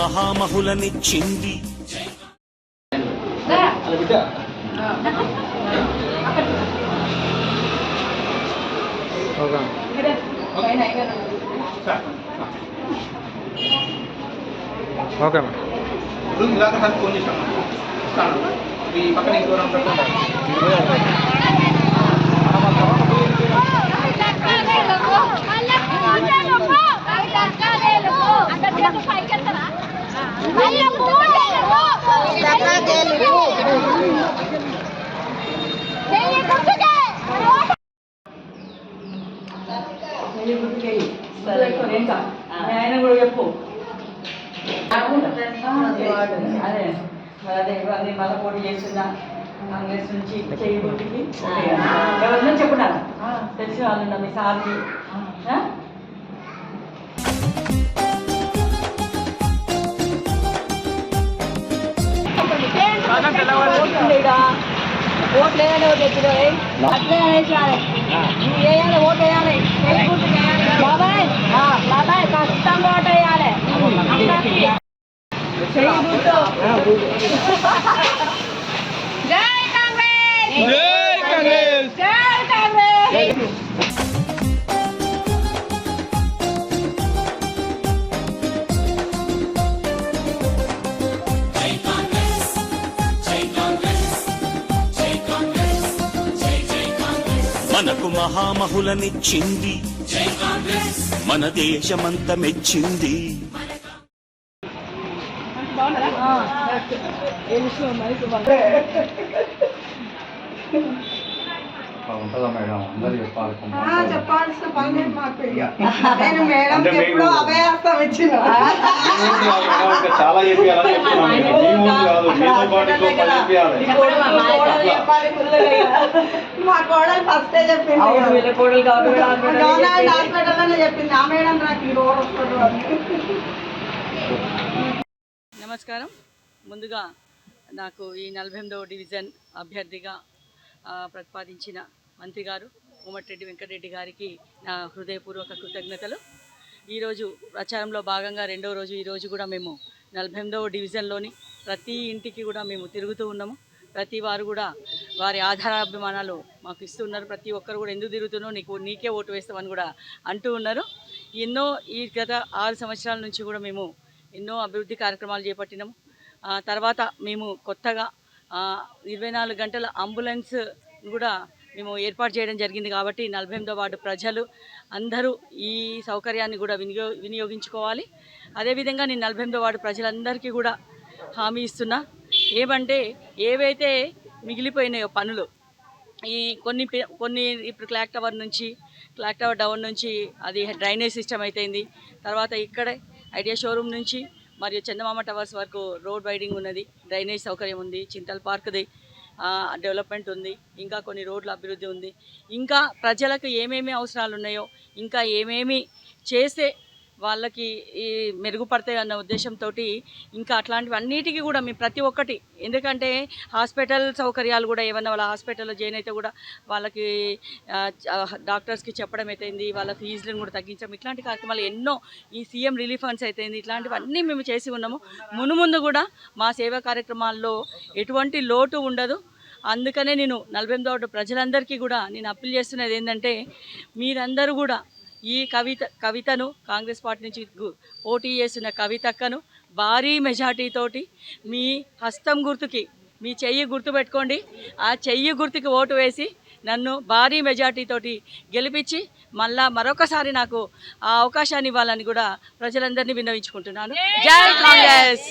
మహామహులనిచ్చింది. Okay ఆయన కూడా చెప్పు అదే అదే అదే మళ్ళీ పోటీ చేస్తున్నా కాంగ్రెస్ నుంచి చెయ్యి గుర్తుకి ఎవరినో చెప్పున్నా తెలిసిన వాళ్ళు ఉన్నా మీ సార్కి ఓట్లు వేయాలి ఓటు ఎప్పుడు అట్లే అనేసి నువ్వు వేయాలి ఓటు వేయాలి బాబాయ్ బాబాయ్ ఖచ్చితంగా ఓటు వేయాలి జై కాంగ్రెస్ జై కాంగ్రెస్ జై కాంగ్రెస్. మనకు మహామహులనిచ్చింది, మన దేశమంత మెచ్చింది. ఉంటుందా మేడం? అందరూ చెప్పాలి. చెప్పాల్సిన పని మాకు నేను మేడం ఎప్పుడో అభయాస్తం ఇచ్చిన చాలా మా కోడలు ఫస్టే చెప్పింది, గవర్నమెంట్ హాస్పిటల్లోనే చెప్పింది ఆ మేడం నాకు ఈ రోడ్ వస్తుంది. నమస్కారం. ముందుగా నాకు ఈ 48వ డివిజన్ అభ్యర్థిగా ప్రతిపాదించిన మంత్రి గారు కోమటిరెడ్డి వెంకటరెడ్డి గారికి నా హృదయపూర్వక కృతజ్ఞతలు. ఈరోజు ప్రచారంలో భాగంగా రెండవ రోజు ఈరోజు కూడా మేము 48వ డివిజన్లోని ప్రతి ఇంటికి కూడా మేము తిరుగుతూ ఉన్నాము. ప్రతి వారు కూడా వారి ఆధారాభిమానాలు మాకు ఇస్తున్నారు. ప్రతి ఒక్కరు కూడా ఎందుకు తిరుగుతున్నావు, నీకే ఓటు వేస్తామని కూడా అంటూ ఉన్నారు. ఈ గత 6 సంవత్సరాల నుంచి కూడా మేము ఎన్నో అభివృద్ధి కార్యక్రమాలు చేపట్టినాము. తర్వాత మేము కొత్తగా 24 గంటల అంబులెన్స్ కూడా మేము ఏర్పాటు చేయడం జరిగింది. కాబట్టి 48వ వార్డు ప్రజలు అందరూ ఈ సౌకర్యాన్ని కూడా వినియోగించుకోవాలి. అదేవిధంగా నేను 48వ వార్డు ప్రజలందరికీ కూడా హామీ ఇస్తున్నా. ఏమంటే ఏవైతే మిగిలిపోయినాయో పనులు కొన్ని ఇప్పుడు క్లాక్ టవర్ డౌన్ నుంచి అది డ్రైనేజ్ సిస్టమ్ అయిపోయింది. తర్వాత ఇక్కడే ఐడియా షోరూమ్ నుంచి మరియు చందమామ టవర్స్ వరకు రోడ్ వైడింగ్ ఉన్నది, డ్రైనేజ్ సౌకర్యం ఉంది, చింతల్ పార్క్ది డెవలప్మెంట్ ఉంది, ఇంకా కొన్ని రోడ్ల అభివృద్ధి ఉంది. ఇంకా ప్రజలకు ఏమేమి అవసరాలు ఉన్నాయో ఇంకా ఏమేమి చేస్తే వాళ్ళకి ఈ మెరుగుపడతాయి అన్న ఉద్దేశంతో ఇంకా అట్లాంటివన్నిటికీ కూడా మేము ప్రతి ఒక్కటి, ఎందుకంటే హాస్పిటల్ సౌకర్యాలు కూడా ఏమన్నా వాళ్ళ హాస్పిటల్లో జాయిన్ అయితే కూడా వాళ్ళకి డాక్టర్స్కి చెప్పడం అయితేంది, వాళ్ళ ఫీజులను కూడా తగ్గించడం, ఇట్లాంటి కార్యక్రమాలు ఎన్నో, ఈ సీఎం రిలీఫ్ ఫండ్స్ అయితేంది, ఇట్లాంటివన్నీ మేము చేసి ఉన్నాము. మునుముందు కూడా మా సేవా కార్యక్రమాల్లో ఎటువంటి లోటు ఉండదు. అందుకనే నేను 48వ వార్డు ప్రజలందరికీ కూడా నేను అప్పీల్ చేస్తున్నది ఏంటంటే, మీరందరూ కూడా ఈ కవితను కాంగ్రెస్ పార్టీ నుంచి పోటీ చేస్తున్న కవితక్కను భారీ మెజార్టీతోటి మీ హస్తం గుర్తుకి, మీ చెయ్యి గుర్తు పెట్టుకోండి, ఆ చెయ్యి గుర్తుకి ఓటు వేసి నన్ను భారీ మెజార్టీతోటి గెలిపించి మరొకసారి నాకు ఆ అవకాశాన్ని ఇవ్వాలని కూడా ప్రజలందరినీ విన్నవించుకుంటున్నాను. జై కాంగ్రెస్.